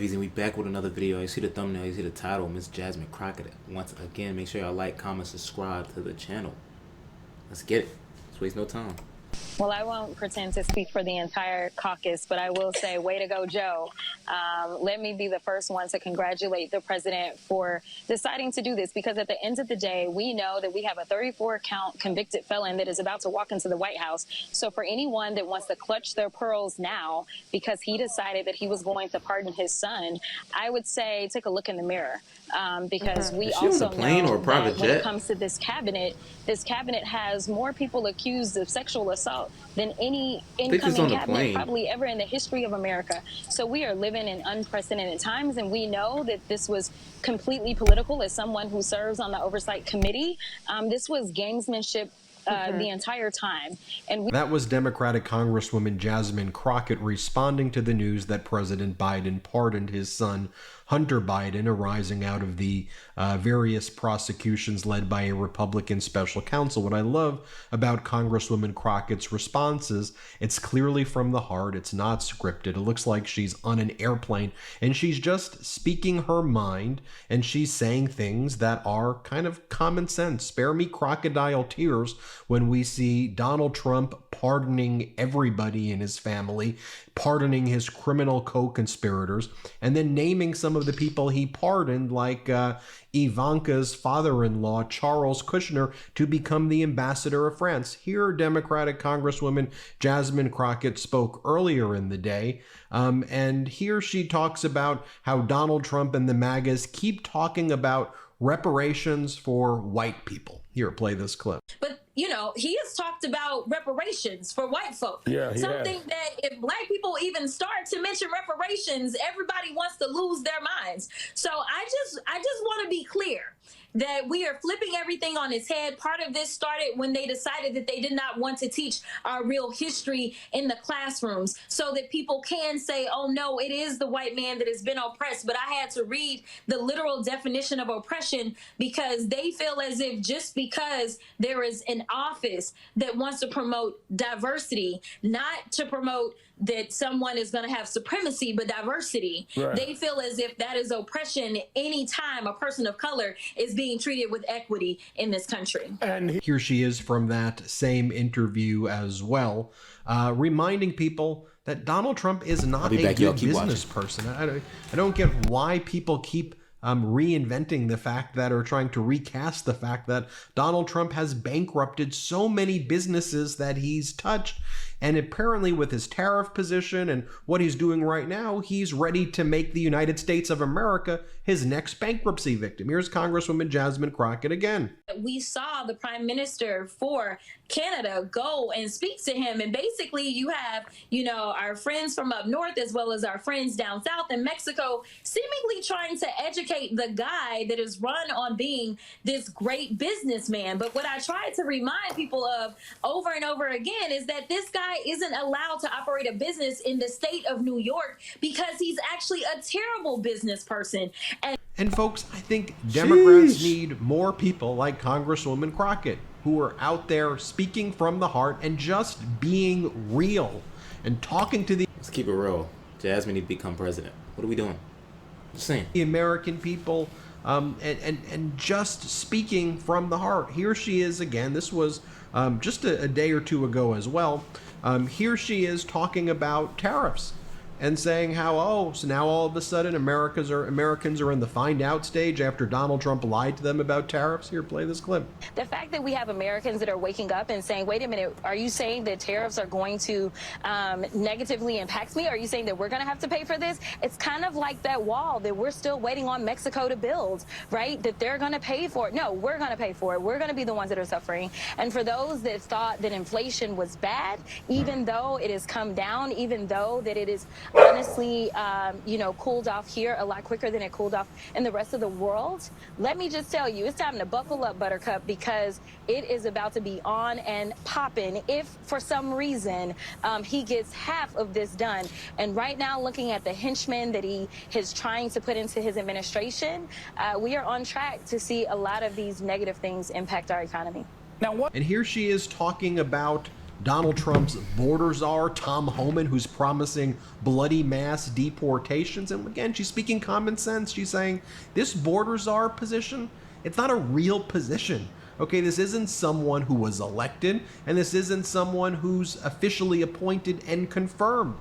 And we back with another video. You see the thumbnail, you see the title, Miss Jasmine Crockett. Once again, make sure y'all like, comment, subscribe to the channel. Let's get it. Let's waste no time. Well, I won't pretend to speak for the entire caucus, but I will say, way to go, Joe. Let me be the first one to congratulate the president for deciding to do this, because at the end of the day, we know that we have a 34-count convicted felon that is about to walk into the White House. So for anyone that wants to clutch their pearls now because he decided that he was going to pardon his son, I would say take a look in the mirror, because we also know that when it comes to this cabinet has more people accused of sexual assault than any incoming cabinet probably ever in the history of America. So we are living in unprecedented times, and we know that this was completely political. As someone who serves on the oversight committee, this was gamesmanship the entire time. And that was Democratic Congresswoman Jasmine Crockett responding to the news that President Biden pardoned his son, Hunter Biden, arising out of the various prosecutions led by a Republican special counsel. What I love about Congresswoman Crockett's response is it's clearly from the heart. It's not scripted. It looks like she's on an airplane and she's just speaking her mind, and she's saying things that are kind of common sense. Spare me crocodile tears when we see Donald Trump pardoning everybody in his family, pardoning his criminal co-conspirators, and then naming some of the people he pardoned, like Ivanka's father-in-law, Charles Kushner, to become the ambassador of France. Here, Democratic Congresswoman Jasmine Crockett spoke earlier in the day, and here she talks about how Donald Trump and the MAGAs keep talking about reparations for white people. Here, play this clip. But you know, he has talked about reparations for white folk. Yeah, something that if black people even start to mention reparations, everybody wants to lose their minds. So I just want to be clear that we are flipping everything on its head. Part of this started when they decided that they did not want to teach our real history in the classrooms, so that people can say, oh no, it is the white man that has been oppressed. But I had to read the literal definition of oppression, because they feel as if just because there is an office that wants to promote diversity, not to promote that someone is going to have supremacy, but diversity. Right. They feel as if that is oppression anytime a person of color is being treated with equity in this country. And here she is from that same interview as well, reminding people that Donald Trump is not a good business person. I don't get why people keep reinventing the fact that, or trying to recast the fact that Donald Trump has bankrupted so many businesses that he's touched. And apparently with his tariff position and what he's doing right now, he's ready to make the United States of America his next bankruptcy victim. Here's Congresswoman Jasmine Crockett again. We saw the Prime Minister for Canada go and speak to him. And basically you have, you know, our friends from up north as well as our friends down south in Mexico seemingly trying to educate the guy that is run on being this great businessman. But what I tried to remind people of over and over again is that this guy isn't allowed to operate a business in the state of New York because he's actually a terrible business person. And folks, I think Democrats need more people like Congresswoman Crockett, who are out there speaking from the heart and just being real and talking to the... Let's keep it real. Jasmine needs to become president. What are we doing? Just saying. The American people, and just speaking from the heart. Here she is again. This was just a day or two ago as well. Here she is talking about tariffs and saying how, oh, so now all of a sudden Americans are in the find out stage after Donald Trump lied to them about tariffs. Here, play this clip. The fact that we have Americans that are waking up and saying, wait a minute, are you saying that tariffs are going to negatively impact me? Are you saying that we're going to have to pay for this? It's kind of like that wall that we're still waiting on Mexico to build, right? That they're going to pay for it. No, we're going to pay for it. We're going to be the ones that are suffering. And for those that thought that inflation was bad, even though it has come down, even though that it is honestly, cooled off here a lot quicker than it cooled off in the rest of the world. Let me just tell you, it's time to buckle up, Buttercup, because it is about to be on and popping if for some reason he gets half of this done. And right now, looking at the henchmen that he is trying to put into his administration, we are on track to see a lot of these negative things impact our economy. Now what? And here she is talking about Donald Trump's border czar, Tom Homan, who's promising bloody mass deportations. And again, she's speaking common sense. She's saying this border czar position, it's not a real position. Okay, this isn't someone who was elected, and this isn't someone who's officially appointed and confirmed.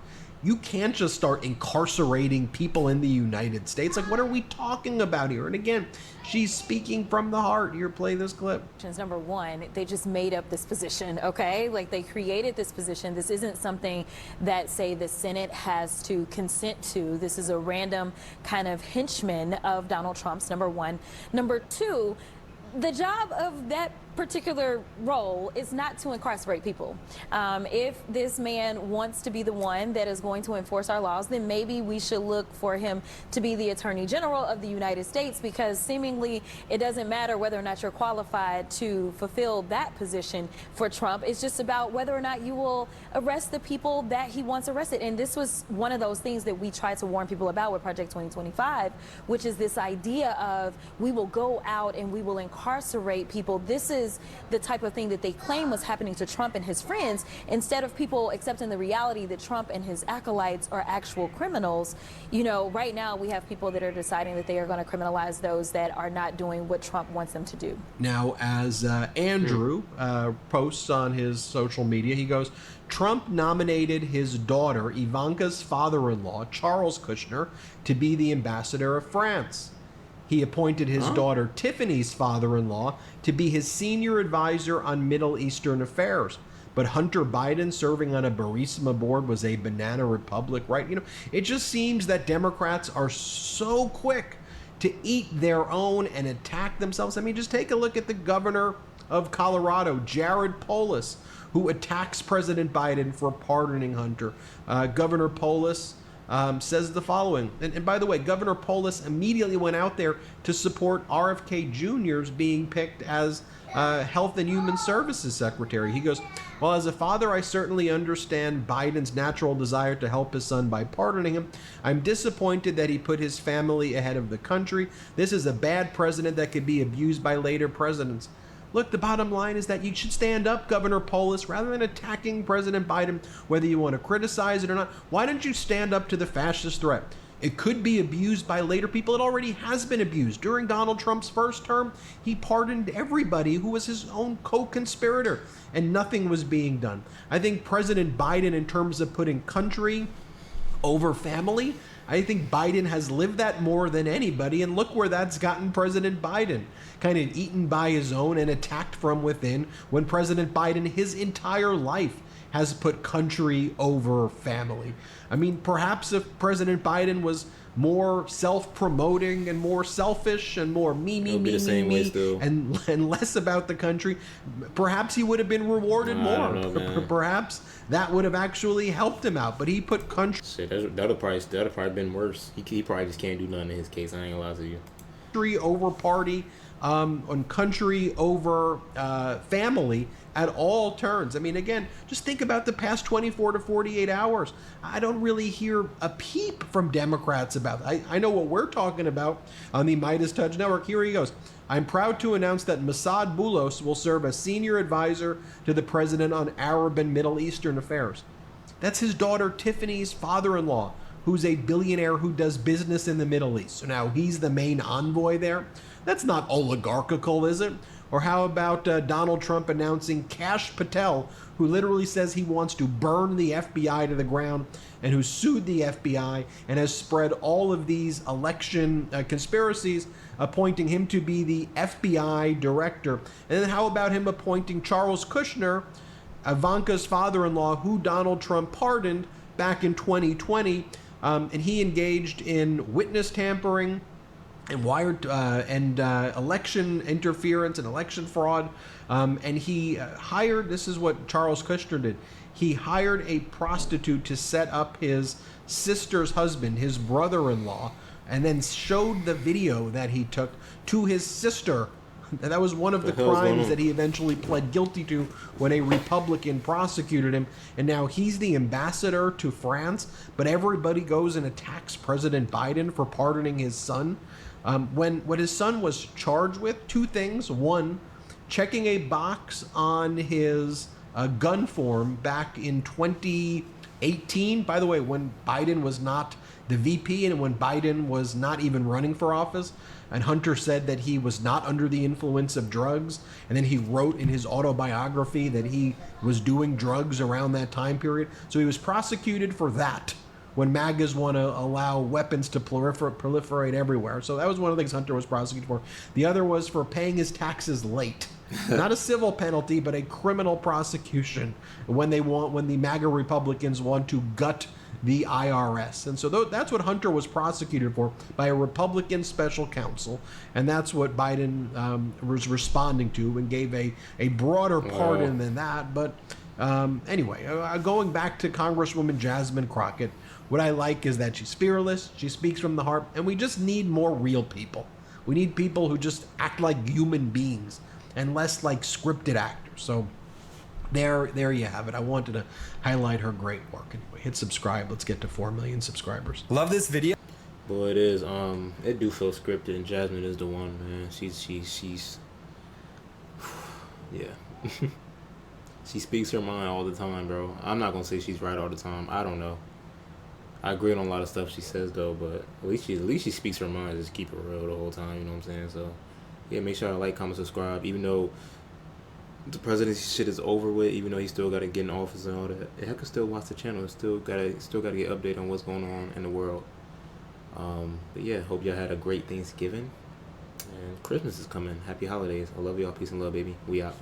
You can't just start incarcerating people in the United States. Like, what are we talking about here? And again, she's speaking from the heart. Here, play this clip. Number one, they just made up this position, okay? Like, they created this position. This isn't something that, say, the Senate has to consent to. This is a random kind of henchman of Donald Trump's, number one. Number two, the job of that particular role is not to incarcerate people. If this man wants to be the one that is going to enforce our laws, then maybe we should look for him to be the Attorney General of the United States, because seemingly it doesn't matter whether or not you're qualified to fulfill that position for Trump. It's just about whether or not you will arrest the people that he wants arrested. And this was one of those things that we tried to warn people about with Project 2025, which is this idea of we will go out and we will incarcerate people. This is the type of thing that they claim was happening to Trump and his friends, instead of people accepting the reality that Trump and his acolytes are actual criminals. You know, right now we have people that are deciding that they are going to criminalize those that are not doing what Trump wants them to do. Now, as Andrew posts on his social media, he goes, Trump nominated his daughter, Ivanka's father-in-law, Charles Kushner, to be the ambassador of France. He appointed his daughter Tiffany's father-in-law to be his senior advisor on Middle Eastern affairs. But Hunter Biden serving on a Burisma board was a banana republic, right? You know, it just seems that Democrats are so quick to eat their own and attack themselves. I mean, just take a look at the governor of Colorado, Jared Polis, who attacks President Biden for pardoning Hunter. Governor Polis says the following, and by the way, Governor Polis immediately went out there to support RFK Jr.'s being picked as Health and Human Services Secretary. He goes, well, as a father, I certainly understand Biden's natural desire to help his son by pardoning him. I'm disappointed that he put his family ahead of the country. This is a bad president that could be abused by later presidents. Look, the bottom line is that you should stand up, Governor Polis, rather than attacking President Biden, whether you want to criticize it or not. Why don't you stand up to the fascist threat? It could be abused by later people. It already has been abused. During Donald Trump's first term, he pardoned everybody who was his own co-conspirator, and nothing was being done. I think President Biden, in terms of putting country over family, I think Biden has lived that more than anybody, and look where that's gotten President Biden. Kind of eaten by his own and attacked from within, when President Biden, his entire life, has put country over family. I mean, perhaps if President Biden was more self-promoting and more selfish and more me, and less about the country, perhaps he would have been rewarded more. Know, perhaps that would have actually helped him out. But he put country. Shit, that would probably been worse. He probably just can't do nothing in his case. I ain't gonna lie to you. Country over party, on country over family at all turns. I mean, again, just think about the past 24 to 48 hours. I don't really hear a peep from Democrats about it. I know what we're talking about on the Midas Touch Network. Here he goes. I'm proud to announce that Mossad Boulos will serve as senior advisor to the president on Arab and Middle Eastern affairs. That's his daughter Tiffany's father-in-law, who's a billionaire who does business in the Middle East. So now he's the main envoy there. That's not oligarchical, is it? Or how about Donald Trump announcing Kash Patel, who literally says he wants to burn the FBI to the ground, and who sued the FBI and has spread all of these election conspiracies, appointing him to be the FBI director. And then how about him appointing Charles Kushner, Ivanka's father-in-law, who Donald Trump pardoned back in 2020, and he engaged in witness tampering and election interference and election fraud, and he hired. This is what Charles Kushner did. He hired a prostitute to set up his sister's husband, his brother-in-law, and then showed the video that he took to his sister. That was one of the crimes that he eventually pled guilty to when a Republican prosecuted him. And now he's the ambassador to France, but everybody goes and attacks President Biden for pardoning his son. When what his son was charged with, two things. One, checking a box on his gun form back in 2018. By the way, when Biden was not the VP and when Biden was not even running for office. And Hunter said that he was not under the influence of drugs. And then he wrote in his autobiography that he was doing drugs around that time period. So he was prosecuted for that when MAGAs want to allow weapons to proliferate everywhere. So that was one of the things Hunter was prosecuted for. The other was for paying his taxes late. Not a civil penalty, but a criminal prosecution when the MAGA Republicans want to gut the IRS. And so that's what Hunter was prosecuted for by a Republican special counsel. And that's what Biden was responding to and gave a broader pardon than that. But anyway, going back to Congresswoman Jasmine Crockett, what I like is that she's fearless, she speaks from the heart, and we just need more real people. We need people who just act like human beings and less like scripted actors. So there you have it. I wanted to highlight her great work. Anyway, hit subscribe. Let's get to 4 million subscribers. Love this video. Boy, it is. It do feel scripted, and Jasmine is the one, man. She's yeah. She speaks her mind all the time, bro. I'm not gonna say she's right all the time. I don't know. I agree on a lot of stuff she says though, but at least she speaks her mind. Just keep it real the whole time. You know what I'm saying? So yeah, make sure I like, comment, subscribe. Even though the presidency shit is over with, even though he still got to get in office and all that, I can still watch the channel. Still gotta get updated on what's going on in the world. But yeah, hope y'all had a great Thanksgiving, and Christmas is coming. Happy holidays. I love y'all. Peace and love, baby. We out.